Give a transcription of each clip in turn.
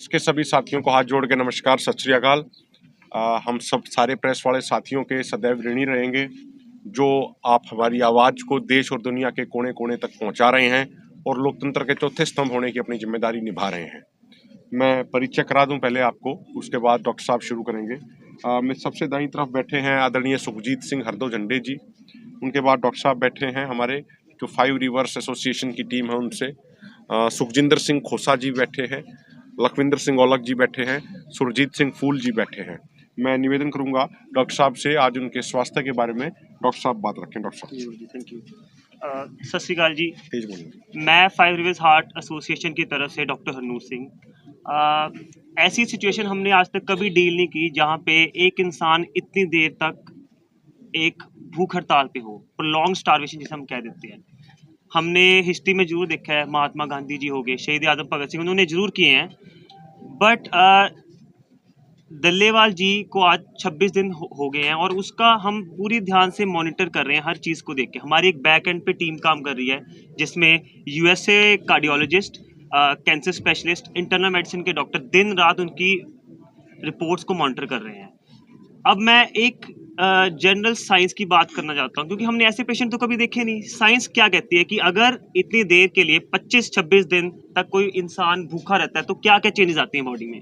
के सभी साथियों को हाथ जोड़ के नमस्कार, सत श्री अकाल। हम सब सारे प्रेस वाले साथियों के सदैव ऋणी रहेंगे जो आप हमारी आवाज़ को देश और दुनिया के कोने कोने तक पहुंचा रहे हैं और लोकतंत्र के चौथे स्तंभ होने की अपनी जिम्मेदारी निभा रहे हैं। मैं परिचय करा दूं पहले आपको, उसके बाद डॉक्टर साहब शुरू करेंगे। मेरे सबसे दाईं तरफ बैठे हैं आदरणीय सुखजीत सिंह हरदो झंडे जी। उनके बाद डॉक्टर साहब बैठे हैं हमारे जो 5 रिवर्स एसोसिएशन की टीम है उनसे। सुखजिंदर सिंह खोसा जी बैठे हैं, लखविंदर सिंह औलख जी बैठे हैं, सुरजीत सिंह फूल जी बैठे हैं। मैं निवेदन करूंगा डॉक्टर साहब से आज उनके स्वास्थ्य के बारे में डॉक्टर साहब बात रखें। डॉक्टर साहब। Thank you. सत श्री अकाल जी। तेज बोलिए। मैं 5 रिवर्स हार्ट एसोसिएशन की तरफ से डॉक्टर हरनूर सिंह। ऐसी सिचुएशन हमने आज तक कभी डील नहीं की जहाँ पे एक इंसान इतनी देर तक एक भूख हड़ताल पे हो, प्रोलॉन्ग स्टारवेशन जिसे हम कह देते हैं। हमने हिस्ट्री में जरूर देखा है, महात्मा गांधी जी हो गए, शहीद आजम भगत सिंह, उन्होंने जरूर किए हैं। बट दल्लेवाल जी को आज 26 दिन हो गए हैं और उसका हम पूरी ध्यान से मॉनिटर कर रहे हैं, हर चीज़ को देख के। हमारी एक बैक एंड पे टीम काम कर रही है जिसमें USA cardiologist, cancer specialist, internal medicine के डॉक्टर दिन रात उनकी रिपोर्ट्स को मॉनिटर कर रहे हैं। अब मैं एक जनरल साइंस की बात करना चाहता हूँ क्योंकि हमने ऐसे पेशेंट तो कभी देखे नहीं। साइंस क्या कहती है कि अगर इतनी देर के लिए 25-26 दिन तक कोई इंसान भूखा रहता है तो क्या क्या चेंजेस आती हैं बॉडी में।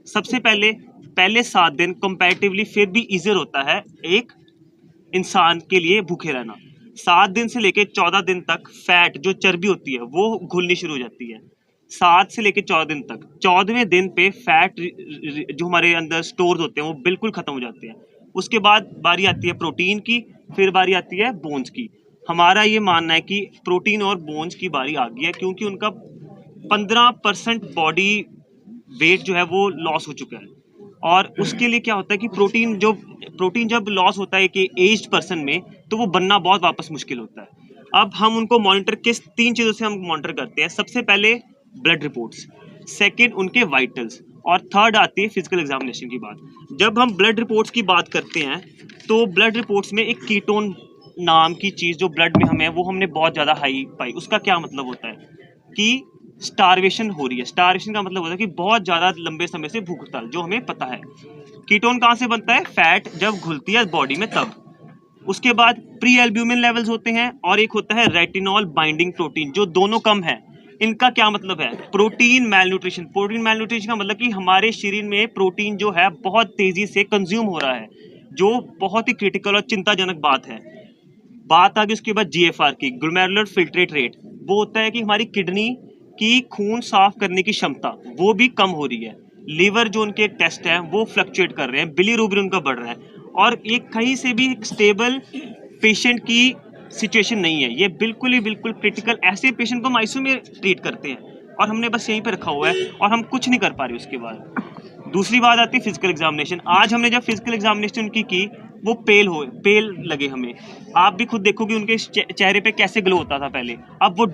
सबसे पहले 7 दिन कंपैरेटिवली फिर भी ईजियर होता है एक इंसान के लिए भूखे रहना। 7 दिन से लेके 14 दिन तक फैट जो चर्बी होती है वो घुलनी शुरू हो जाती है। 7 से लेके 14 दिन तक, 14वें दिन पे फैट जो हमारे अंदर स्टोर होते हैं वो बिल्कुल खत्म हो जाते हैं। उसके बाद बारी आती है प्रोटीन की, फिर बारी आती है बोन्स की। हमारा ये मानना है कि प्रोटीन और बोन्स की बारी आ गई है क्योंकि उनका 15% बॉडी वेट जो है वो लॉस हो चुका है। और उसके लिए क्या होता है कि प्रोटीन जब लॉस होता है कि एज्ड पर्सन में, तो वो बनना बहुत वापस मुश्किल होता है। अब हम उनको मॉनिटर किस 3 चीज़ों से हम मॉनिटर करते हैं। सबसे पहले ब्लड रिपोर्ट्स, सेकंड उनके वाइटल्स, और थर्ड आती है फिजिकल एग्जामिनेशन की बात। जब हम ब्लड रिपोर्ट्स की बात करते हैं तो ब्लड रिपोर्ट्स में एक कीटोन नाम की चीज़ जो ब्लड में हमें वो हमने बहुत ज़्यादा हाई पाई। उसका क्या मतलब होता है कि स्टारवेशन हो रही है। स्टारवेशन का मतलब होता है कि बहुत ज़्यादा लंबे समय से भूख हड़ताल, जो हमें पता है। कीटोन कहाँ से बनता है? फैट जब घुलती है बॉडी में तब। उसके बाद प्री एल्ब्यूमिन लेवल्स होते हैं और एक होता है रेटिनॉल बाइंडिंग प्रोटीन, जो दोनों कम है। इनका क्या मतलब है? प्रोटीन मेलन्यूट्रिशन। प्रोटीन मेलन्यूट्रिशन का मतलब कि हमारे शरीर में प्रोटीन जो है बहुत तेजी से कंज्यूम हो रहा है, जो बहुत ही क्रिटिकल और चिंताजनक बात है। बात आ गई उसके बाद जीएफआर की, ग्लोमेरुलर फिल्ट्रेट रेट। वो होता है कि हमारी किडनी की खून साफ करने की क्षमता वो भी कम हो रही है। लीवर जो उनके टेस्ट हैं वो फ्लक्चुएट कर रहे हैं, बिलीरुबिन उनका बढ़ रहा है। और ये कहीं से भी एक स्टेबल पेशेंट की सिचुएशन नहीं है, ये बिल्कुल क्रिटिकल। ऐसे पेशेंट को हम आईसीयू में ट्रीट करते हैं और हमने बस यहीं पर रखा हुआ है और हम कुछ नहीं कर पा रहे। उसके बाद दूसरी बात आती है फिजिकल एग्जामिनेशन। आज हमने जब फिजिकल एग्जामिनेशन उनकी की, वो पेल लगे हमें। आप भी खुद देखोगे उनके चेहरे पे कैसे ग्लो होता था पहले, अब वो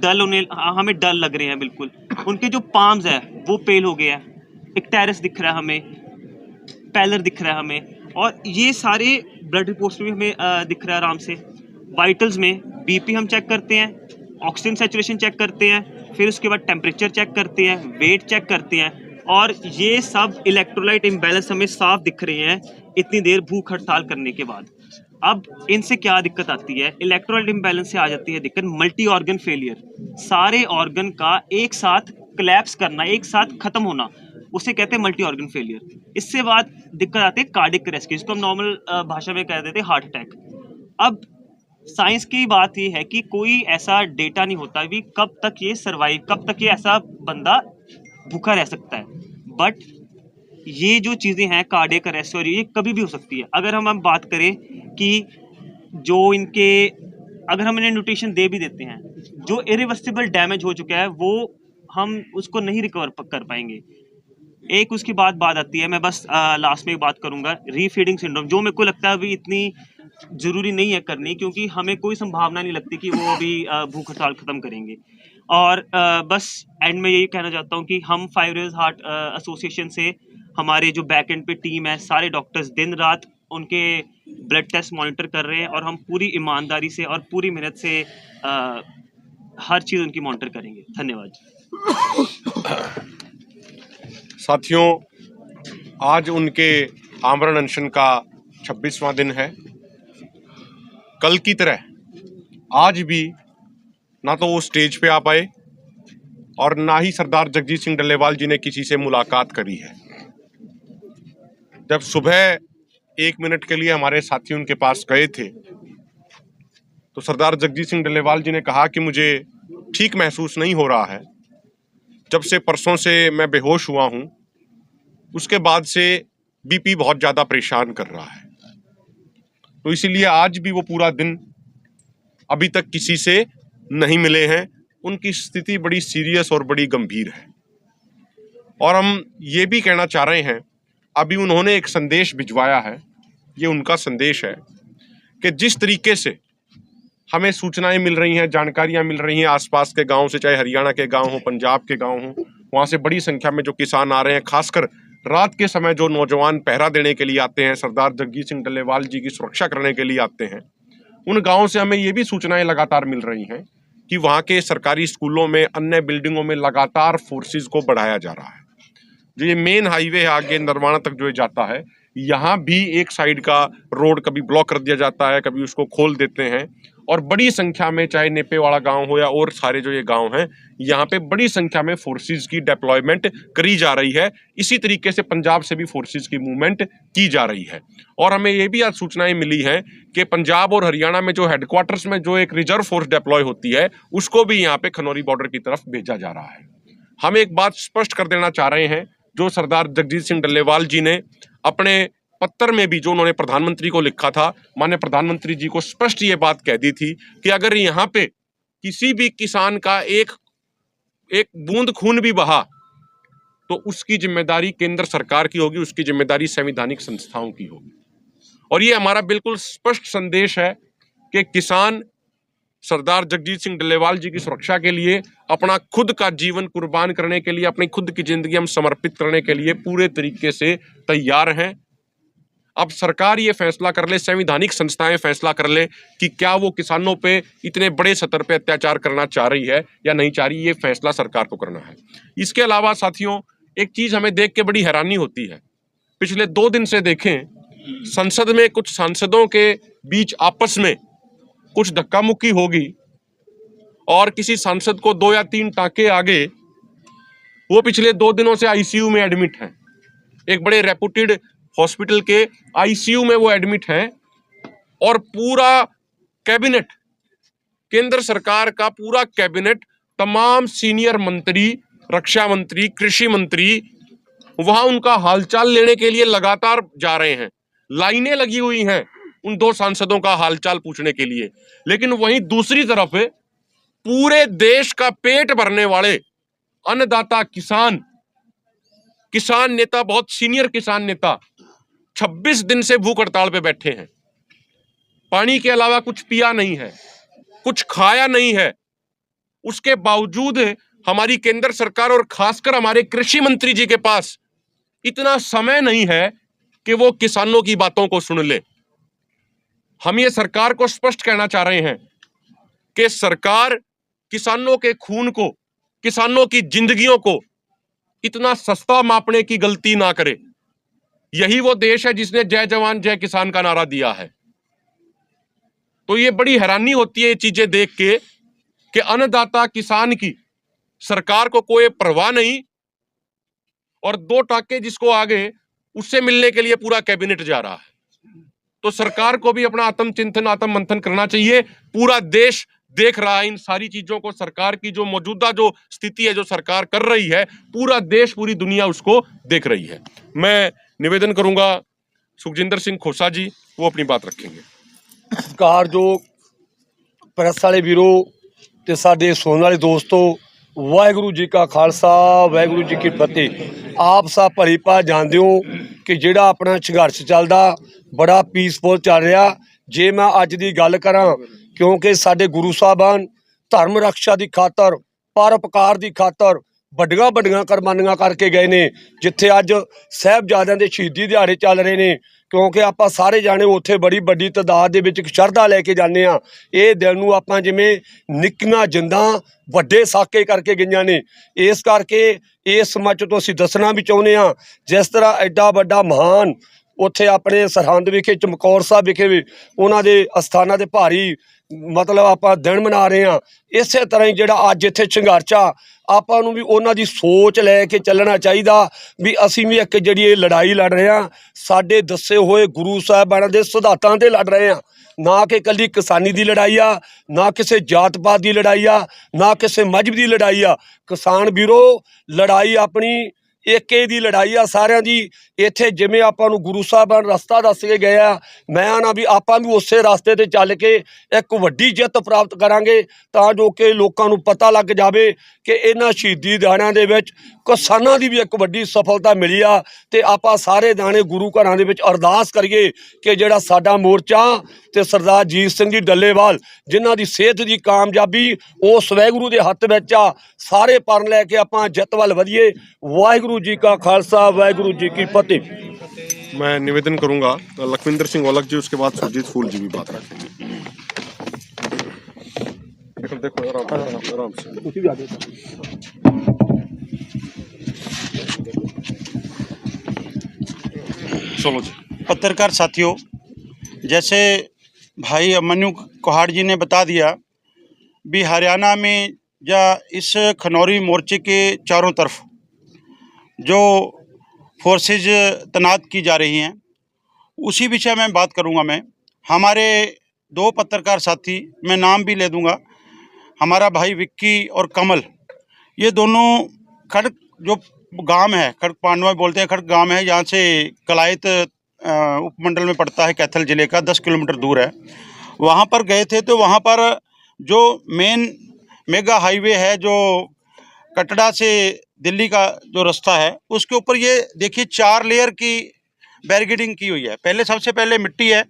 हमें डल लग रहे हैं बिल्कुल। उनके जो पाम्स है वो पेल हो गया है, एक टेरस दिख रहा है हमें, पैलर दिख रहा है हमें। और ये सारे ब्लड रिपोर्ट्स में हमें दिख रहा है आराम से। वाइटल्स में बीपी हम चेक करते हैं, ऑक्सीजन सैचुरेशन चेक करते हैं, फिर उसके बाद टेम्परेचर चेक करते हैं, वेट चेक करते हैं। और ये सब इलेक्ट्रोलाइट इम्बैलेंस हमें साफ दिख रहे हैं इतनी देर भूख हड़ताल करने के बाद। अब इनसे क्या दिक्कत आती है? इलेक्ट्रोलाइट इम्बैलेंस से आ जाती है दिक्कत मल्टी ऑर्गन फेलियर। सारे ऑर्गन का एक साथ कोलैप्स करना, एक साथ खत्म होना, उसे कहते हैं मल्टी ऑर्गन फेलियर। इससे बाद दिक्कत आती है कार्डियक अरेस्ट की, जिसको हम नॉर्मल भाषा में कह देते हैं हार्ट अटैक। अब साइंस की बात ये है कि कोई ऐसा डेटा नहीं होता कि कब तक ये सर्वाइव, कब तक ये ऐसा बंदा भूखा रह सकता है। बट ये जो चीज़ें हैं कार्डियक अरेस्ट और ये कभी भी हो सकती है। अगर हम बात करें कि जो इनके, अगर हम इन्हें न्यूट्रिशन दे भी देते हैं, जो इरिवर्सिबल डैमेज हो चुका है वो हम उसको नहीं रिकवर कर पाएंगे। एक उसकी बात आती है, मैं बस लास्ट में एक बात करूंगा, रीफीडिंग सिंड्रोम, जो मेरे को लगता है अभी इतनी ज़रूरी नहीं है करनी, क्योंकि हमें कोई संभावना नहीं लगती कि वो अभी भूख हड़ताल ख़त्म करेंगे। और बस एंड में यही कहना चाहता हूँ कि हम 5 रिवर्स हार्ट एसोसिएशन से हमारे जो बैक एंड पे टीम है, सारे डॉक्टर्स दिन रात उनके ब्लड टेस्ट मॉनिटर कर रहे हैं और हम पूरी ईमानदारी से और पूरी मेहनत से हर चीज़ उनकी मॉनिटर करेंगे। धन्यवाद। साथियों, आज उनके आमरण अनशन का 26वां दिन है। कल की तरह आज भी ना तो वो स्टेज पे आ पाए और ना ही सरदार जगजीत सिंह डल्लेवाल जी ने किसी से मुलाकात करी है। जब सुबह 1 मिनट के लिए हमारे साथी उनके पास गए थे तो सरदार जगजीत सिंह डल्लेवाल जी ने कहा कि मुझे ठीक महसूस नहीं हो रहा है। जब से परसों से मैं बेहोश हुआ हूं, उसके बाद से बीपी बहुत ज़्यादा परेशान कर रहा है। तो इसीलिए आज भी वो पूरा दिन अभी तक किसी से नहीं मिले हैं। उनकी स्थिति बड़ी सीरियस और बड़ी गंभीर है। और हम ये भी कहना चाह रहे हैं, अभी उन्होंने एक संदेश भिजवाया है, ये उनका संदेश है कि जिस तरीके से हमें सूचनाएं मिल रही हैं, जानकारियां मिल रही हैं आसपास के गांव से, चाहे हरियाणा के गांव हो, पंजाब के गांव हो, वहां से बड़ी संख्या में जो किसान आ रहे हैं, खासकर रात के समय जो नौजवान पहरा देने के लिए आते हैं, सरदार जगजीत सिंह डल्लेवाल जी की सुरक्षा करने के लिए आते हैं, उन गाँव से हमें ये भी सूचनाएं लगातार मिल रही हैं कि वहाँ के सरकारी स्कूलों में, अन्य बिल्डिंगों में लगातार फोर्सेज को बढ़ाया जा रहा है। जो ये मेन हाईवे है आगे नरवाना तक जो जाता है, यहाँ भी एक साइड का रोड कभी ब्लॉक कर दिया जाता है, कभी उसको खोल देते हैं। और बड़ी संख्या में, चाहे नेपेवाड़ा गांव हो या और सारे जो ये गांव हैं, यहाँ पे बड़ी संख्या में फोर्सेस की डिप्लॉयमेंट करी जा रही है। इसी तरीके से पंजाब से भी फोर्सेस की मूवमेंट की जा रही है। और हमें ये भी आज सूचनाएं मिली हैं कि पंजाब और हरियाणा में जो हेडक्वार्टर्स में जो एक रिजर्व फोर्स डिप्लॉय होती है, उसको भी यहाँ पे खनौरी बॉर्डर की तरफ भेजा जा रहा है। हम एक बात स्पष्ट कर देना चाह रहे हैं, जो सरदार जगजीत सिंह डल्लेवाल जी ने अपने पत्र में भी जो उन्होंने प्रधानमंत्री को लिखा था, माननीय प्रधानमंत्री जी को स्पष्ट ये बात कह दी थी कि अगर यहाँ पे किसी भी किसान का एक बूंद खून भी बहा तो उसकी जिम्मेदारी केंद्र सरकार की होगी, उसकी जिम्मेदारी संवैधानिक संस्थाओं की होगी। और ये हमारा बिल्कुल स्पष्ट संदेश है कि किसान सरदार जगजीत सिंह डल्लेवाल जी की सुरक्षा के लिए अपना खुद का जीवन कुर्बान करने के लिए, अपनी खुद की जिंदगी हम समर्पित करने के लिए पूरे तरीके से तैयार हैं। अब सरकार ये फैसला कर ले, संवैधानिक संस्थाएं फैसला कर ले कि क्या वो किसानों पे इतने बड़े स्तर पे अत्याचार करना चाह रही है या नहीं चाह रही, ये फैसला सरकार को करना है। इसके अलावा साथियों, एक चीज हमें देख के बड़ी हैरानी होती है। पिछले 2 दिन से देखें, संसद में कुछ सांसदों के बीच आपस में कुछ धक्का मुक्की होगी और किसी सांसद को 2 या 3 टांके आ गए। वो पिछले 2 दिनों से आईसीयू में एडमिट हैं। एक बड़े रेपुटेड हॉस्पिटल के आईसीयू में वो एडमिट हैं। और पूरा कैबिनेट, केंद्र सरकार का पूरा कैबिनेट, तमाम सीनियर मंत्री, रक्षा मंत्री, कृषि मंत्री वहां उनका हालचाल लेने के लिए लगातार जा रहे हैं। लाइनें लगी हुई हैं उन 2 सांसदों का हालचाल पूछने के लिए। लेकिन वहीं दूसरी तरफ पूरे देश का पेट भरने वाले अन्नदाता किसान नेता, बहुत सीनियर किसान नेता 26 दिन से भूख हड़ताल पे बैठे हैं। पानी के अलावा कुछ पिया नहीं है, कुछ खाया नहीं है। उसके बावजूद हमारी केंद्र सरकार और खासकर हमारे कृषि मंत्री जी के पास इतना समय नहीं है कि वो किसानों की बातों को सुन ले। हम ये सरकार को स्पष्ट कहना चाह रहे हैं कि सरकार किसानों के खून को, किसानों की जिंदगियों को इतना सस्ता मापने की गलती ना करे। यही वो देश है जिसने जय जवान जय किसान का नारा दिया है। तो ये बड़ी हैरानी होती है ये चीजें देख के कि अन्नदाता किसान की सरकार को कोई परवाह नहीं, और 2 टाके जिसको आ गए उससे मिलने के लिए पूरा कैबिनेट जा रहा है। तो सरकार को भी अपना आत्मचिंतन, आत्म मंथन करना चाहिए। पूरा देश देख रहा है इन सारी चीजों को। सरकार की जो मौजूदा जो स्थिति है, जो सरकार कर रही है, पूरा देश, पूरी दुनिया उसको देख रही है। मैं निवेदन करूंगा सुखजिंदर सिंह खोसा जी, वो अपनी बात रखेंगे। कार जो प्रेस वाले वीरो ते साडे सुनने वाले दोस्तों, वाहिगुरू जी का खालसा वाहिगुरू जी की फतेह। आप सब भली भाल जानते हो कि जिहड़ा अपना संघर्ष चलदा बड़ा पीसफुल चल रहा। जे मैं अज की गल करां, क्योंकि साडे गुरु साहबान धर्म रक्षा की खातर, परोपकार की खातर ਵੱਡੀਆਂ ਵੱਡੀਆਂ ਕੁਰਬਾਨੀਆਂ करके गए ने। जिथे अज साहिबजादियां दे शहीदी दिहाड़े चल रहे हैं, ਕਿਉਂਕਿ ਆਪਾਂ ਸਾਰੇ ਜਾਣੇ ਉੱਥੇ ਬੜੀ ਵੱਡੀ ਤਾਦਾਦ ਦੇ ਵਿੱਚ ਸ਼ਰਧਾ ਲੈ ਕੇ ਜਾਂਦੇ ਆ। ਇਹ ਦਿਲ ਨੂੰ ਆਪਾਂ ਜਿਵੇਂ ਨਿੱਕੀਆਂ ਜਿੰਦਾਂ ਵੱਡੇ ਸਾਕੇ ਕਰਕੇ ਗਈਆਂ ਨੇ, ਇਸ ਕਰਕੇ ਇਸ ਮੰਚ ਤੋਂ ਅਸੀਂ ਦੱਸਣਾ ਵੀ ਚਾਹੁੰਦੇ ਆ, ਜਿਸ ਤਰ੍ਹਾਂ ਐਡਾ ਵੱਡਾ ਮਹਾਨ ਉੱਥੇ ਆਪਣੇ ਸਰਹੰਦ ਵਿਖੇ ਚਮਕੌਰ ਸਾਹਿਬ ਵਿਖੇ ਵੀ ਉਹਨਾਂ ਦੇ ਅਸਥਾਨਾਂ ਦੇ ਭਾਰੀ ਮਤਲਬ ਆਪਾਂ ਦਿਨ ਮਨਾ ਰਹੇ ਆ। ਇਸੇ ਤਰ੍ਹਾਂ ਹੀ ਜਿਹੜਾ ਅੱਜ ਇੱਥੇ ਸੰਘਰਸ਼ ਆ, ਆਪਾਂ ਨੂੰ ਵੀ ਉਹਨਾਂ ਦੀ ਸੋਚ ਲੈ ਕੇ ਚੱਲਣਾ ਚਾਹੀਦਾ ਵੀ ਅਸੀਂ ਵੀ ਇੱਕ ਜਿਹੜੀ ਇਹ ਲੜਾਈ ਲੜ ਰਹੇ ਆ, ਸਾਡੇ ਦੱਸੇ ਹੋਏ ਗੁਰੂ ਸਾਹਿਬਾਨਾਂ ਦੇ ਸਿਧਾਂਤਾਂ ਤੇ ਲੜ ਰਹੇ ਆ। ਨਾ ਕਿ ਇਕੱਲੀ ਕਿਸਾਨੀ ਦੀ ਲੜਾਈ ਆ, ਨਾ ਕਿਸੇ ਜਾਤ ਪਾਤ ਦੀ ਲੜਾਈ ਆ, ਨਾ ਕਿਸੇ ਮਜ਼ਹਬ ਦੀ ਲੜਾਈ ਆ। ਕਿਸਾਨ ਵੀਰੋ, ਲੜਾਈ ਆਪਣੀ ਏਕੇ ਦੀ ਲੜਾਈ ਆ ਸਾਰਿਆਂ ਦੀ। ਇੱਥੇ ਜਿਵੇਂ ਆਪਾਂ ਨੂੰ ਗੁਰੂ ਸਾਹਿਬਾਂ ਰਸਤਾ ਦੱਸ ਕੇ ਗਏ ਆ, ਮੈਂ ਨਾ ਵੀ ਆਪਾਂ ਵੀ ਉਸੇ ਰਸਤੇ ਤੇ ਚੱਲ ਕੇ ਇੱਕ ਵੱਡੀ ਜਿੱਤ ਪ੍ਰਾਪਤ ਕਰਾਂਗੇ, ਤਾਂ ਜੋ ਕਿ ਲੋਕਾਂ ਨੂੰ ਪਤਾ ਲੱਗ ਜਾਵੇ ਕਿ ਇਹਨਾਂ ਸ਼ਹੀਦੀ ਦਿਹਾੜਿਆਂ ਦੇ ਵਿੱਚ ਕਿਸਾਨਾਂ ਦੀ ਵੀ ਇੱਕ ਵੱਡੀ ਸਫਲਤਾ ਮਿਲੀ ਆ। ਤੇ ਆਪਾਂ ਸਾਰੇ ਦਾਣੇ ਗੁਰੂ ਘਰਾਂ ਦੇ ਵਿੱਚ ਅਰਦਾਸ ਕਰੀਏ ਕਿ ਜਿਹੜਾ ਸਾਡਾ ਮੋਰਚਾ ਤੇ ਸਰਦਾਰ ਜੀਤ ਸਿੰਘ ਜੀ ਡੱਲੇਵਾਲ ਜਿਨ੍ਹਾਂ ਦੀ ਸਿਹਤ ਦੀ ਕਾਮਯਾਬੀ ਉਸ ਵਾਹਿਗੁਰੂ ਦੇ ਹੱਥ ਵਿੱਚ ਆ, ਸਾਰੇ ਪਰਨ ਲੈ ਕੇ ਆਪਾਂ ਜਿੱਤ ਵੱਲ ਵਧੀਏ। ਵਾਹਿਗੁਰੂ जी का खालसा, वाहिगुरु जी की फतेह। मैं निवेदन करूंगा लखविंदर सिंह औलख जी, उसके बाद सुरजीत फूल जी भी बात रखेंगे। देखो आराम से चलो जी। पत्रकार साथियों, जैसे भाई अमन्यु कोहाड़ जी ने बता दिया भी हरियाणा में या इस खनौरी मोर्चे के चारों तरफ जो फोर्सेज तैनात की जा रही हैं, उसी विषय में बात करूंगा मैं। हमारे दो पत्रकार साथी, मैं नाम भी ले दूंगा, हमारा भाई विक्की और कमल, ये दोनों खड़क जो गांव है, खड़क पांडवा बोलते हैं, खड़क गांव है, यहाँ से कलायत उपमंडल में पड़ता है, कैथल ज़िले का 10 किलोमीटर दूर है। वहाँ पर गए थे तो वहाँ पर जो मेन मेगा हाईवे है जो कटड़ा से दिल्ली का जो रास्ता है, उसके ऊपर ये देखिए 4 लेयर की बैरिकेडिंग की हुई है। पहले सबसे पहले मिट्टी है,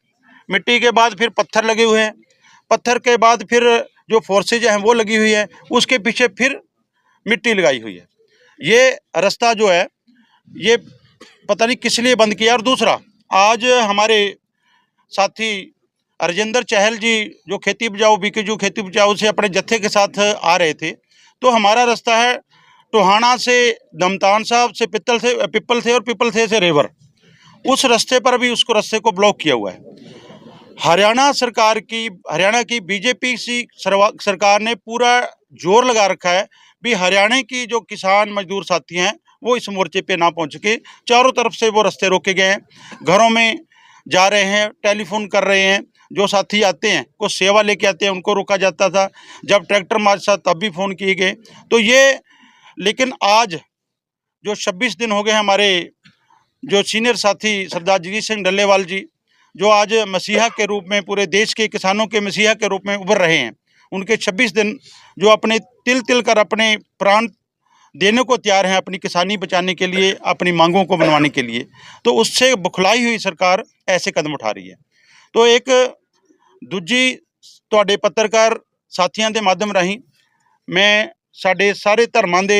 मिट्टी के बाद फिर पत्थर लगे हुए हैं, पत्थर के बाद फिर जो फोर्सेज हैं वो लगी हुई है, उसके पीछे फिर मिट्टी लगाई हुई है। ये रास्ता जो है ये पता नहीं किस लिए बंद किया। और दूसरा, आज हमारे साथी राजेंद्र चहल जी जो खेती बचाओ बीकेजू खेती बचाओ से अपने जत्थे के साथ आ रहे थे, तो हमारा रास्ता है टोहाना से दमतान साहब से पिपल थे और पिपल थे से रेवर, उस रास्ते पर भी उसको रास्ते को ब्लॉक किया हुआ है। हरियाणा की बीजेपी सी सरकार ने पूरा जोर लगा रखा है भी हरियाणा की जो किसान मजदूर साथी हैं वो इस मोर्चे पे ना पहुंच के, चारों तरफ से वो रास्ते रोके गए हैं, घरों में जा रहे हैं, टेलीफोन कर रहे हैं। जो साथी आते हैं, कुछ सेवा लेके आते हैं, उनको रोका जाता था, जब ट्रैक्टर मार्च था तब भी फ़ोन किए गए। तो ये, लेकिन आज जो 26 दिन हो गए हमारे जो सीनियर साथी सरदार जगजीत सिंह डल्लेवाल जी, जो आज मसीहा के रूप में पूरे देश के किसानों के मसीहा के रूप में उभर रहे हैं, उनके 26 दिन जो अपने तिल तिल कर अपने प्राण देने को तैयार हैं अपनी किसानी बचाने के लिए, अपनी मांगों को बनवाने के लिए, तो उससे बुखलाई हुई सरकार ऐसे कदम उठा रही है। तो एक दूजी ਤੁਹਾਡੇ पत्रकार साथियों के माध्यम राही मैं ਸਾਡੇ ਸਾਰੇ ਧਰਮਾਂ ਦੇ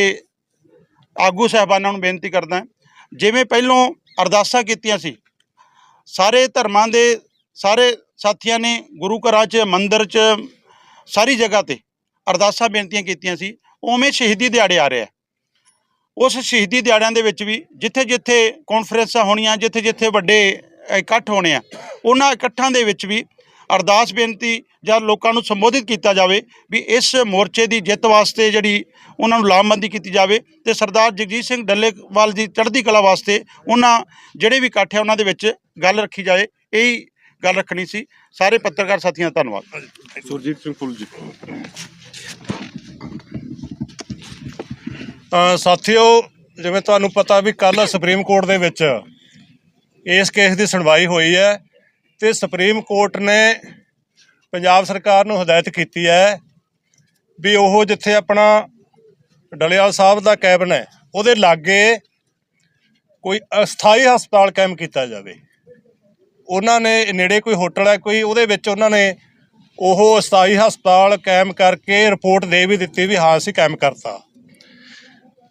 ਆਗੂ ਸਾਹਿਬਾਨਾਂ ਨੂੰ ਬੇਨਤੀ ਕਰਦਾ, ਜਿਵੇਂ ਪਹਿਲੋਂ ਅਰਦਾਸਾਂ ਕੀਤੀਆਂ ਸੀ, ਸਾਰੇ ਧਰਮਾਂ ਦੇ ਸਾਰੇ ਸਾਥੀਆਂ ਨੇ ਗੁਰੂ ਘਰਾਂ 'ਚ ਮੰਦਿਰ 'ਚ ਸਾਰੀ ਜਗ੍ਹਾ ਤੇ ਅਰਦਾਸਾਂ ਬੇਨਤੀਆਂ ਕੀਤੀਆਂ ਸੀ, ਉਵੇਂ ਸ਼ਹੀਦੀ ਦਿਹਾੜੇ ਆ ਰਿਹਾ। ਉਸ ਸ਼ਹੀਦੀ ਦਿਹਾੜਿਆਂ ਦੇ ਵਿੱਚ ਵੀ ਜਿੱਥੇ ਜਿੱਥੇ ਕਾਨਫਰੰਸਾਂ ਹੋਣੀਆਂ, ਜਿੱਥੇ ਜਿੱਥੇ ਵੱਡੇ ਇਕੱਠ ਹੋਣੇ ਆ, ਉਹਨਾਂ ਇਕੱਠਾਂ ਦੇ ਵਿੱਚ ਵੀ ਅਰਦਾਸ ਬੇਨਤੀ ਜਾਂ ਲੋਕਾਂ ਨੂੰ ਸੰਬੋਧਿਤ ਕੀਤਾ ਜਾਵੇ ਵੀ ਇਸ ਮੋਰਚੇ ਦੀ ਜਿੱਤ ਵਾਸਤੇ ਜਿਹੜੀ ਉਹਨਾਂ ਨੂੰ ਲਾਮਬੰਦੀ ਕੀਤੀ ਜਾਵੇ ਤੇ ਸਰਦਾਰ ਜਗਜੀਤ ਸਿੰਘ ਡੱਲੇਵਾਲ ਦੀ ਚੜ੍ਹਦੀ ਕਲਾ ਵਾਸਤੇ ਉਹਨਾਂ ਜਿਹੜੇ ਵੀ ਇਕੱਠ ਹੈ ਉਹਨਾਂ ਦੇ ਵਿੱਚ ਗੱਲ ਰੱਖੀ ਜਾਏ। ਇਹੀ ਗੱਲ ਰੱਖਣੀ ਸੀ। ਸਾਰੇ ਪੱਤਰਕਾਰ ਸਾਥੀਆਂ ਦਾ ਧੰਨਵਾਦ। ਸੁਰਜੀਤ ਸਿੰਘ ਫੁੱਲ ਜੀ। ਸਾਥੀਓ, ਜਿਵੇਂ ਤੁਹਾਨੂੰ ਪਤਾ ਵੀ ਕੱਲ੍ਹ ਸੁਪਰੀਮ ਕੋਰਟ ਦੇ ਵਿੱਚ ਇਸ ਕੇਸ ਦੀ ਸੁਣਵਾਈ ਹੋਈ ਹੈ ਤੇ ਸੁਪਰੀਮ ਕੋਰਟ ਨੇ ਪੰਜਾਬ ਸਰਕਾਰ ਨੂੰ ਹਦਾਇਤ ਕੀਤੀ ਹੈ ਵੀ ਉਹ ਜਿੱਥੇ ਆਪਣਾ ਡੱਲੇਵਾਲ ਸਾਹਿਬ ਦਾ ਕੈਬਨ ਹੈ ਉਹਦੇ ਲਾਗੇ ਕੋਈ ਅਸਥਾਈ ਹਸਪਤਾਲ ਕਾਇਮ ਕੀਤਾ ਜਾਵੇ। ਉਹਨਾਂ ਨੇ ਨੇੜੇ ਕੋਈ ਹੋਟਲ ਹੈ ਕੋਈ, ਉਹਦੇ ਵਿੱਚ ਉਹਨਾਂ ਨੇ ਉਹ ਅਸਥਾਈ ਹਸਪਤਾਲ ਕਾਇਮ ਕਰਕੇ ਰਿਪੋਰਟ ਦੇ ਵੀ ਦਿੱਤੀ ਵੀ ਹਾਂ ਅਸੀਂ ਕਾਇਮ ਕਰਤਾ।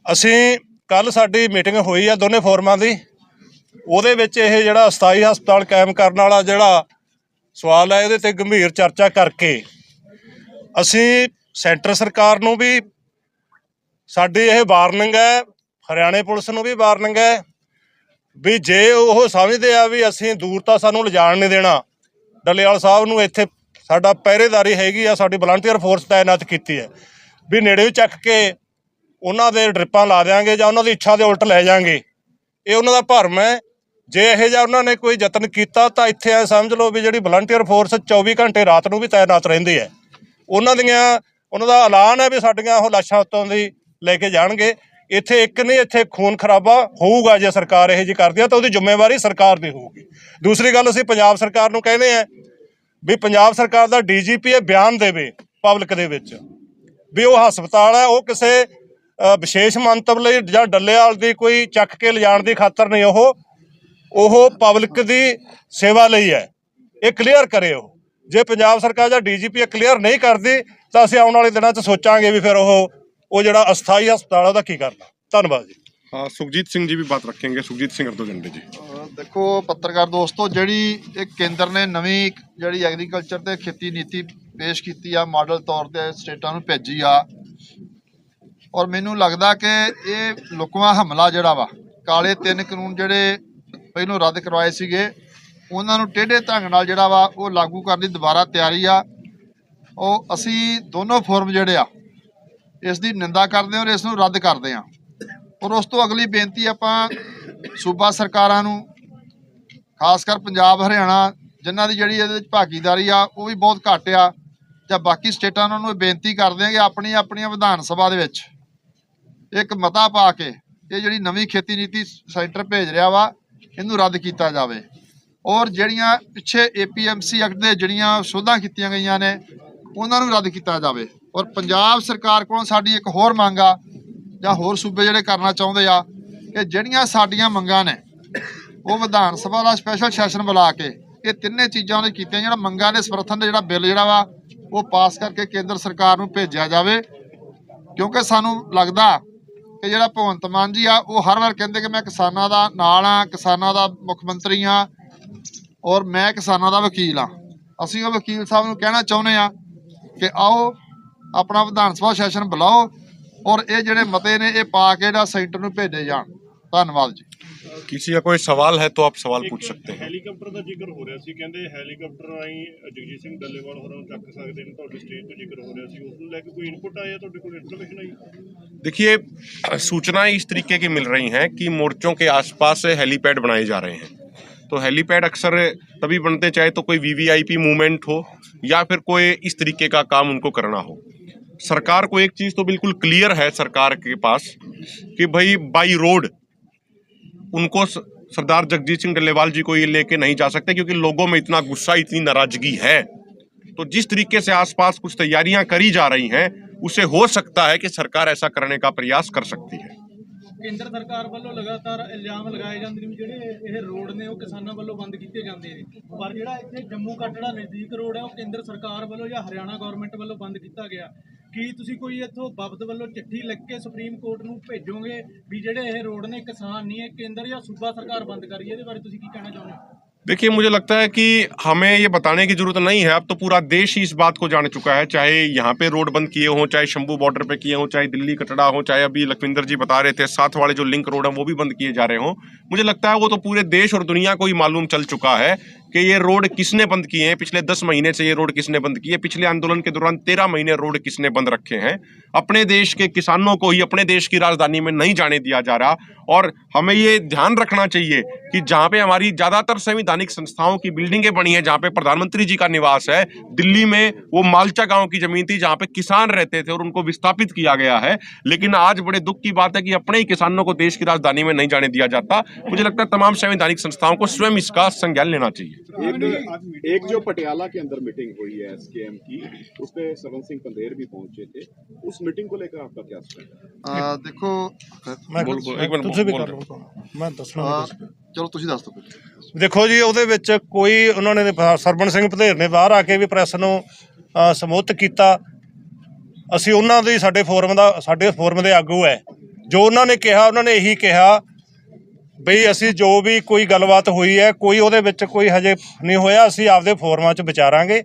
ਅਸੀਂ ਕੱਲ੍ਹ ਸਾਡੀ ਮੀਟਿੰਗ ਹੋਈ ਆ ਦੋਨੇ ਫੋਰਮਾਂ ਦੀ, ਉਹਦੇ ਵਿੱਚ ਇਹ ਜਿਹੜਾ ਅਸਥਾਈ ਹਸਪਤਾਲ ਕਾਇਮ ਕਰਨ ਵਾਲਾ ਜਿਹੜਾ ਸਵਾਲ ਹੈ ਇਹਦੇ ਤੇ ਗੰਭੀਰ ਚਰਚਾ ਕਰਕੇ ਅਸੀਂ ਸੈਂਟਰ ਸਰਕਾਰ ਨੂੰ ਵੀ ਸਾਡੀ ਇਹ ਵਾਰਨਿੰਗ ਹੈ, ਹਰਿਆਣੇ ਪੁਲਿਸ ਨੂੰ ਵੀ ਵਾਰਨਿੰਗ ਹੈ ਵੀ ਜੇ ਉਹ ਸਮਝਦੇ ਆ ਵੀ ਅਸੀਂ ਦੂਰ ਤਾਂ ਸਾਨੂੰ ਲਿਜਾਣ ਨਹੀਂ ਦੇਣਾ, ਡੱਲੇਵਾਲ ਸਾਹਿਬ ਨੂੰ ਇੱਥੇ ਸਾਡਾ ਪਹਿਰੇਦਾਰੀ ਹੈਗੀ ਆ, ਸਾਡੀ ਵਲੰਟੀਅਰ ਫੋਰਸ ਤਾਇਨਾਤ ਕੀਤੀ ਹੈ ਵੀ ਨੇੜੇ ਚੱਕ ਕੇ ਉਹਨਾਂ ਦੇ ਡਰਿੱਪਾਂ ਲਾ ਦਿਆਂਗੇ ਜਾਂ ਉਹਨਾਂ ਦੀ ਇੱਛਾ ਦੇ ਉਲਟ ਲੈ ਜਾਾਂਗੇ। ਇਹ ਉਹਨਾਂ ਦਾ ਭਰਮ ਹੈ। ਜੇ ਇਹੋ ਜਿਹਾ ਉਹਨਾਂ ਨੇ ਕੋਈ ਯਤਨ ਕੀਤਾ ਤਾਂ ਇੱਥੇ ਐ ਸਮਝ ਲਓ ਵੀ ਜਿਹੜੀ ਵਲੰਟੀਅਰ ਫੋਰਸ 24 ਘੰਟੇ ਰਾਤ ਨੂੰ ਵੀ ਤਾਇਨਾਤ ਰਹਿੰਦੀ ਹੈ, ਉਹਨਾਂ ਦਾ ਐਲਾਨ ਹੈ ਵੀ ਸਾਡੀਆਂ ਉਹ ਲਾਸ਼ਾਂ ਉੱਤੋਂ ਦੀ ਲੈ ਕੇ ਜਾਣਗੇ। ਇੱਥੇ ਇੱਕ ਨਹੀਂ, ਇੱਥੇ ਖੂਨ ਖਰਾਬਾ ਹੋਊਗਾ ਜੇ ਸਰਕਾਰ ਇਹੋ ਜਿਹੀ ਕਰਦੀ ਹੈ ਤਾਂ ਉਹਦੀ ਜ਼ਿੰਮੇਵਾਰੀ ਸਰਕਾਰ ਦੀ ਹੋਊਗੀ। ਦੂਸਰੀ ਗੱਲ ਅਸੀਂ ਪੰਜਾਬ ਸਰਕਾਰ ਨੂੰ ਕਹਿੰਦੇ ਆ ਵੀ ਪੰਜਾਬ ਸਰਕਾਰ ਦਾ DGP ਇਹ ਬਿਆਨ ਦੇਵੇ ਪਬਲਿਕ ਦੇ ਵਿੱਚ ਵੀ ਉਹ ਹਸਪਤਾਲ ਹੈ, ਉਹ ਕਿਸੇ ਵਿਸ਼ੇਸ਼ ਮੰਤਵ ਲਈ ਜਾਂ ਡੱਲੇਵਾਲ ਦੀ ਕੋਈ ਚੱਕ ਕੇ ਲਿਜਾਣ ਦੀ ਖਾਤਰ ਨਹੀਂ, ਉਹ ਪਬਲਿਕ ਦੀ ਸੇਵਾ ਲਈ ਹੈ। ਇਹ ਕਲੀਅਰ ਕਰੇ ਉਹ। ਜੇ ਪੰਜਾਬ ਸਰਕਾਰ ਜਾਂ DGP ਇਹ ਕਲੀਅਰ ਨਹੀਂ ਕਰਦੀ ਤਾਂ ਅਸੀਂ ਆਉਣ ਵਾਲੇ ਦਿਨਾਂ 'ਚ ਸੋਚਾਂਗੇ ਵੀ ਫਿਰ ਉਹ ਜਿਹੜਾ ਅਸਥਾਈ ਹਸਪਤਾਲ ਉਹਦਾ ਕੀ ਕਰਨਾ। ਧੰਨਵਾਦ ਜੀ। हाँ, सुखजीत सिंह जी भी बात रखेंगे। सुखजीत सिंह अर्दो झंडे जी। देखो पत्रकार दोस्तों, ਜਿਹੜੀ ਇੱਕ ਕੇਂਦਰ ਨੇ ਨਵੀਂ ਜਿਹੜੀ ਐਗਰੀਕਲਚਰ ਤੇ ਖੇਤੀ ਨੀਤੀ ਪੇਸ਼ ਕੀਤੀ ਆ, ਮਾਡਲ ਤੌਰ ਤੇ ਸਟੇਟਾਂ ਨੂੰ ਭੇਜੀ ਆ, ਔਰ ਮੈਨੂੰ ਲੱਗਦਾ ਕਿ ਇਹ ਲੁਕਵਾਂ ਹਮਲਾ ਜਿਹੜਾ ਵਾ, ਕਾਲੇ 3 ਕਾਨੂੰਨ ਜਿਹੜੇ ਪਹਿਲੋਂ ਰੱਦ ਕਰਵਾਏ ਸੀਗੇ ਉਹਨਾਂ ਨੂੰ ਟੇਢੇ ਢੰਗ ਨਾਲ ਜਿਹੜਾ ਵਾ ਉਹ ਲਾਗੂ ਕਰਨ ਦੀ ਦੁਬਾਰਾ ਤਿਆਰੀ ਆ। ਉਹ ਅਸੀਂ ਦੋਨੋਂ ਫੋਰਮ ਜਿਹੜੇ ਆ ਇਸ ਦੀ ਨਿੰਦਾ ਕਰਦੇ ਹਾਂ ਔਰ ਇਸ ਨੂੰ ਰੱਦ ਕਰਦੇ ਹਾਂ। ਔਰ ਉਸ ਤੋਂ ਅਗਲੀ ਬੇਨਤੀ ਆਪਾਂ ਸੂਬਾ ਸਰਕਾਰਾਂ ਨੂੰ, ਖਾਸ ਕਰ ਪੰਜਾਬ ਹਰਿਆਣਾ ਜਿਨ੍ਹਾਂ ਦੀ ਜਿਹੜੀ ਇਹਦੇ ਵਿੱਚ ਭਾਗੀਦਾਰੀ ਆ ਉਹ ਵੀ ਬਹੁਤ ਘੱਟ ਆ, ਜਾਂ ਬਾਕੀ ਸਟੇਟਾਂ ਨੂੰ ਇਹ ਬੇਨਤੀ ਕਰਦੇ ਹਾਂ ਕਿ ਆਪਣੀਆਂ ਵਿਧਾਨ ਸਭਾ ਦੇ ਵਿੱਚ ਇੱਕ ਮਤਾ ਪਾ ਕੇ ਇਹ ਜਿਹੜੀ ਨਵੀਂ ਖੇਤੀ ਨੀਤੀ ਸੈਂਟਰ ਭੇਜ ਰਿਹਾ ਵਾ ਇਹਨੂੰ ਰੱਦ ਕੀਤਾ ਜਾਵੇ। ਔਰ ਜਿਹੜੀਆਂ ਪਿੱਛੇ APMC ਐਕਟ ਦੇ ਜਿਹੜੀਆਂ ਸੋਧਾਂ ਕੀਤੀਆਂ ਗਈਆਂ ਨੇ ਉਹਨਾਂ ਨੂੰ ਰੱਦ ਕੀਤਾ ਜਾਵੇ। ਔਰ ਪੰਜਾਬ ਸਰਕਾਰ ਕੋਲੋਂ ਸਾਡੀ ਇੱਕ ਹੋਰ ਮੰਗ ਆ, ਜਾਂ ਹੋਰ ਸੂਬੇ ਜਿਹੜੇ ਕਰਨਾ ਚਾਹੁੰਦੇ ਆ, ਕਿ ਜਿਹੜੀਆਂ ਸਾਡੀਆਂ ਮੰਗਾਂ ਨੇ ਉਹ ਵਿਧਾਨ ਸਭਾ ਦਾ ਸਪੈਸ਼ਲ ਸੈਸ਼ਨ ਬੁਲਾ ਕੇ ਇਹ ਤਿੰਨੇ ਚੀਜ਼ਾਂ ਉਹਨੇ ਕੀਤੀਆਂ, ਜਿਹੜਾ ਮੰਗਾਂ ਦੇ ਸਮਰਥਨ ਦਾ ਜਿਹੜਾ ਬਿੱਲ ਜਿਹੜਾ ਵਾ ਉਹ ਪਾਸ ਕਰਕੇ ਕੇਂਦਰ ਸਰਕਾਰ ਨੂੰ ਭੇਜਿਆ ਜਾਵੇ। ਕਿਉਂਕਿ ਸਾਨੂੰ ਲੱਗਦਾ ਕਿ ਜਿਹੜਾ ਭਗਵੰਤ ਮਾਨ ਜੀ ਆ ਉਹ ਹਰ ਵਾਰ ਕਹਿੰਦੇ ਕਿ ਮੈਂ ਕਿਸਾਨਾਂ ਦਾ ਨਾਲ ਆ, ਕਿਸਾਨਾਂ ਦਾ ਮੁੱਖ ਮੰਤਰੀ ਆ ਔਰ ਮੈਂ ਕਿਸਾਨਾਂ ਦਾ ਵਕੀਲ ਆ। ਅਸੀਂ ਉਹ ਵਕੀਲ ਸਾਹਿਬ ਨੂੰ ਕਹਿਣਾ ਚਾਹੁੰਦੇ ਆ ਕਿ ਆਓ ਆਪਣਾ ਵਿਧਾਨ ਸਭਾ ਸੈਸ਼ਨ ਬੁਲਾਓ ਔਰ ਇਹ ਜਿਹੜੇ ਮਤੇ ਨੇ ਇਹ ਪਾ ਕੇ ਜਿਹੜਾ ਸੈਂਟਰ ਨੂੰ ਭੇਜੇ ਜਾਣ। ਧੰਨਵਾਦ ਜੀ। किसी का कोई सवाल है तो आप सवाल पूछ सकते हैं। ਹੈਲੀਕਾਪਟਰ ਦਾ ਜ਼ਿਕਰ ਹੋ ਰਿਹਾ ਸੀ, ਕਹਿੰਦੇ ਹੈਲੀਕਾਪਟਰ ਰਾਹੀਂ ਜਗਜੀਤ ਸਿੰਘ ਡੱਲੇਵਾਲ ਹੋਰਾਂ ਨੂੰ ਚੱਕ ਸਕਦੇ ਨੇ, ਤੁਹਾਡੇ ਸਟੇਜ ਤੇ ਜ਼ਿਕਰ ਹੋ ਰਿਹਾ ਸੀ, ਉਸ ਨੂੰ ਲੈ ਕੇ ਕੋਈ ਇਨਪੁਟ ਆਇਆ, ਤੁਹਾਡੇ ਕੋਲ ਇਨਫੋਰਮੇਸ਼ਨ ਆਈ? देखिए, सूचनाएं इस तरीके की मिल रही हैं कि मोर्चों के आसपास हेलीपैड बनाए जा रहे हैं। तो हेलीपैड अक्सर तभी बनते चाहे तो कोई VVIP मूवमेंट हो या फिर कोई इस तरीके का काम उनको करना हो। सरकार को एक चीज़ तो बिल्कुल क्लियर है सरकार के पास कि भाई बाई रोड उनको सरदार जगजीत सिंह डल्लेवाल जी को ये लेके नहीं जा सकते, क्योंकि लोगों में इतना गुस्सा, इतनी नाराजगी है। तो जिस तरीके से आसपास कुछ तैयारियां करी जा रही हैं उसे हो सकता है कि सरकार ऐसा करने का प्रयास कर सकती है। ਕੇਂਦਰ ਸਰਕਾਰ ਵੱਲੋਂ ਲਗਾਤਾਰ ਇਲਜ਼ਾਮ ਲਗਾਏ ਜਾਂਦੇ ਨੇ ਵੀ ਜਿਹੜੇ ਇਹ ਰੋਡ ਨੇ ਉਹ ਕਿਸਾਨਾਂ ਵੱਲੋਂ ਬੰਦ ਕੀਤੇ ਜਾਂਦੇ ਨੇ, ਪਰ ਜਿਹੜਾ ਇੱਥੇ ਜੰਮੂ ਕਟੜਾ ਨਜ਼ਦੀਕ ਰੋਡ ਹੈ ਉਹ ਕੇਂਦਰ ਸਰਕਾਰ ਵੱਲੋਂ ਜਾਂ ਹਰਿਆਣਾ ਗਵਰਨਮੈਂਟ ਵੱਲੋਂ ਬੰਦ ਕੀਤਾ ਗਿਆ। ਕੀ ਤੁਸੀਂ ਕੋਈ ਇੱਥੋਂ ਬਾਬਤ ਵੱਲੋਂ ਚਿੱਠੀ ਲਿਖ ਕੇ ਸੁਪਰੀਮ ਕੋਰਟ ਨੂੰ ਭੇਜੋਗੇ ਵੀ ਜਿਹੜੇ ਇਹ ਰੋਡ ਨੇ ਕਿਸਾਨ ਨਹੀਂ, ਇਹ ਕੇਂਦਰ ਜਾਂ ਸੂਬਾ ਸਰਕਾਰ ਬੰਦ ਕਰੀ? ਇਹਦੇ ਬਾਰੇ ਤੁਸੀਂ ਕੀ ਕਹਿਣਾ ਚਾਹੁੰਦੇ ਹੋ? देखिए, मुझे लगता है कि हमें ये बताने की जरूरत नहीं है, अब तो पूरा देश ही इस बात को जान चुका है। चाहे यहाँ पे रोड बंद किए हों, चाहे शंभू बॉर्डर पे किए हों, चाहे दिल्ली कटड़ा हो, चाहे अभी लखविंदर जी बता रहे थे साथ वाले जो लिंक रोड हैं वो भी बंद किए जा रहे हों। मुझे लगता है वो तो पूरे देश और दुनिया को ही मालूम चल चुका है कि ये रोड किसने बंद किए हैं। पिछले 10 महीने से ये रोड किसने बंद किए, पिछले आंदोलन के दौरान 13 महीने रोड किसने बंद रखे हैं। अपने देश के किसानों को ही अपने देश की राजधानी में नहीं जाने दिया जा रहा। और हमें ये ध्यान रखना चाहिए कि जहाँ पे हमारी ज़्यादातर संवैधानिक संस्थाओं की बिल्डिंगें बनी हैं, जहाँ पे प्रधानमंत्री जी का निवास है, दिल्ली में वो मालचा गांव की जमीन थी जहाँ पे किसान रहते थे और उनको विस्थापित किया गया है। लेकिन आज बड़े दुख की बात है कि अपने ही किसानों को देश की राजधानी में नहीं जाने दिया जाता। मुझे लगता है तमाम संवैधानिक संस्थाओं को स्वयं इसका संज्ञान लेना चाहिए। एक जो पटियाला के अंदर मीटिंग हुई है SKM की, उसपे सरवन सिंह पंधेर भी पहुंचे थे, उस मीटिंग को लेकर आपका क्या स्टैंड है? देखो ਮੈਂ ਦੱਸਣਾ ਚਲੋ ਤੁਸੀਂ ਦੱਸ ਦਿਓ। ਦੇਖੋ ਜੀ, ਉਹਦੇ ਵਿੱਚ ਕੋਈ ਉਹਨਾਂ ਨੇ ਸਰਵਣ ਸਿੰਘ ਪੰਧੇਰ ਨੇ ਬਾਹਰ ਆ ਕੇ ਵੀ ਪ੍ਰੈਸ ਨੂੰ ਸੰਬੋਧਿਤ ਕੀਤਾ। ਅਸੀਂ ਉਹਨਾਂ ਦੀ ਸਾਡੇ ਫੋਰਮ ਦੇ ਆਗੂ ਹੈ, ਜੋ ਉਹਨਾਂ ਨੇ ਕਿਹਾ, ਉਹਨਾਂ ਨੇ ਇਹੀ ਕਿਹਾ ਬਈ ਅਸੀਂ ਜੋ ਵੀ ਕੋਈ ਗੱਲਬਾਤ ਹੋਈ ਹੈ ਕੋਈ ਉਹਦੇ ਵਿੱਚ ਕੋਈ ਹਜੇ ਨਹੀਂ ਹੋਇਆ, ਅਸੀਂ ਆਪਦੇ ਫੋਰਮਾਂ 'ਚ ਵਿਚਾਰਾਂਗੇ,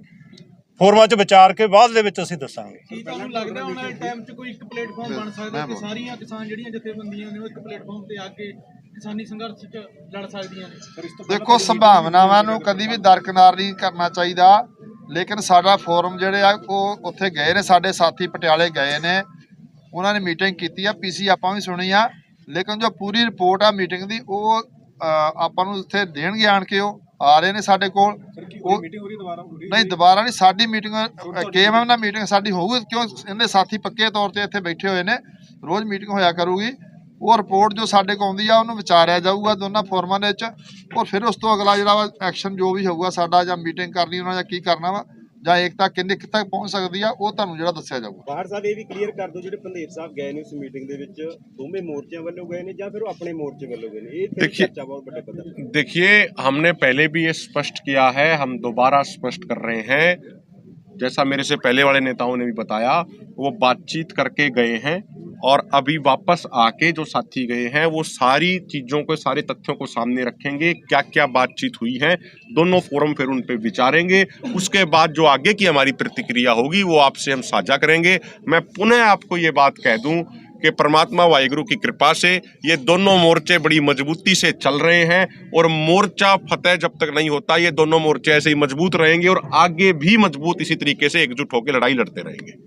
ਫੋਰਮਾਂ 'ਚ ਵਿਚਾਰ ਕੇ ਬਾਅਦ ਦੇ ਵਿੱਚ ਅਸੀਂ ਦੱਸਾਂਗੇ। ਕੀ ਤੁਹਾਨੂੰ ਲੱਗਦਾ ਆਉਣ ਵਾਲੇ ਟਾਈਮ 'ਚ ਕੋਈ ਇੱਕ ਪਲੇਟਫਾਰਮ ਬਣ ਸਕਦਾ ਕਿ ਸਾਰੀਆਂ ਕਿਸਾਨ ਜਿਹੜੀਆਂ ਜਥੇਬੰਦੀਆਂ ਨੇ ਉਹ ਇੱਕ ਪਲੇਟਫਾਰਮ ਤੇ ਆ ਕੇ ਕਿਸਾਨੀ ਸੰਘਰਸ਼ 'ਚ ਲੜ ਸਕਦੀਆਂ ਨੇ? ਦੇਖੋ, ਸੰਭਾਵਨਾਵਾਂ ਨੂੰ ਕਦੀ ਵੀ ਦਰਕਿਨਾਰ ਨਹੀਂ ਕਰਨਾ ਚਾਹੀਦਾ, ਲੇਕਿਨ ਸਾਡਾ ਫੋਰਮ ਜਿਹੜੇ ਆ ਉਹ ਉੱਥੇ ਗਏ ਨੇ, ਸਾਡੇ ਸਾਥੀ ਪਟਿਆਲੇ ਗਏ ਨੇ, ਉਹਨਾਂ ਨੇ ਮੀਟਿੰਗ ਕੀਤੀ ਆ, ਪੀਸੀ ਆਪਾਂ ਵੀ ਸੁਣੀ ਆ, ਲੇਕਿਨ ਜੋ ਪੂਰੀ ਰਿਪੋਰਟ ਆ ਮੀਟਿੰਗ ਦੀ ਉਹ ਆਪਾਂ ਨੂੰ ਉੱਥੇ ਦੇਣਗੇ ਆਣ ਕੇ। ਉਹ ਆ ਰਹੇ ਨੇ ਸਾਡੇ ਕੋਲ। ਉਹ ਨਹੀਂ, ਦੁਬਾਰਾ ਨਹੀਂ, ਸਾਡੀ ਮੀਟਿੰਗ KMM ਨਾਲ ਮੀਟਿੰਗ ਸਾਡੀ ਹੋਊਗੀ, ਕਿਉਂ ਇਹਦੇ ਸਾਥੀ ਪੱਕੇ ਤੌਰ ਤੇ ਇੱਥੇ ਬੈਠੇ ਹੋਏ ਨੇ, ਰੋਜ਼ ਮੀਟਿੰਗ ਹੋਇਆ ਕਰੂਗੀ। ਉਹ ਰਿਪੋਰਟ ਜੋ ਸਾਡੇ ਕੋਲ ਆਉਂਦੀ ਆ ਉਹਨੂੰ ਵਿਚਾਰਿਆ ਜਾਊਗਾ ਦੋਨਾਂ ਫੋਰਮਾਂ ਦੇ ਵਿੱਚ, ਔਰ ਫਿਰ ਉਸ ਤੋਂ ਅਗਲਾ ਜਿਹੜਾ ਵਾ ਐਕਸ਼ਨ ਜੋ ਵੀ ਹੋਊਗਾ ਸਾਡਾ, ਜਾਂ ਮੀਟਿੰਗ ਕਰਨੀ ਉਹਨਾਂ ਜਾਂ ਕੀ ਕਰਨਾ ਵਾ, ਜਾਂ ਏਕਤਾ ਕਿੰਨੇ ਤੱਕ ਪਹੁੰਚ ਸਕਦੀ ਆ, ਉਹ ਤੁਹਾਨੂੰ ਜਿਹੜਾ ਦੱਸਿਆ ਜਾਊਗਾ। ਬਾਹਰ ਸਾਹਿਬ ਇਹ ਵੀ ਕਲੀਅਰ ਕਰ ਦਿਓ, ਜਿਹੜੇ ਪੰਧੇਰ ਸਾਹਿਬ ਗਏ ਨੇ ਉਸ ਮੀਟਿੰਗ ਦੇ ਵਿੱਚ ਦੋਵੇਂ ਮੋਰਚਿਆਂ ਵੱਲੋਂ ਗਏ ਨੇ ਜਾਂ ਫਿਰ ਉਹ ਆਪਣੇ ਮੋਰਚੇ ਵੱਲੋਂ ਗਏ ਨੇ? ਇਹ ਚਰਚਾ ਬਹੁਤ ਵੱਡੇ ਪੱਧਰ ਤੇ। देखिए, हमने पहले भी ये स्पष्ट किया है, हम दोबारा स्पष्ट कर रहे हैं, जैसा मेरे से पहले वाले नेताओं ने भी बताया, वो बातचीत करके गए हैं और अभी वापस आके जो साथी गए हैं वो सारी चीज़ों को, सारे तथ्यों को सामने रखेंगे, क्या क्या बातचीत हुई है, दोनों फोरम फिर उन पे विचारेंगे। उसके बाद जो आगे की हमारी प्रतिक्रिया होगी वो आपसे हम साझा करेंगे। मैं पुनः आपको ये बात कह दूं कि परमात्मा वाहिगुरु की कृपा से ये दोनों मोर्चे बड़ी मजबूती से चल रहे हैं और मोर्चा फतेह जब तक नहीं होता ये दोनों मोर्चे ऐसे ही मजबूत रहेंगे और आगे भी मजबूत इसी तरीके से एकजुट होकर लड़ाई लड़ते रहेंगे।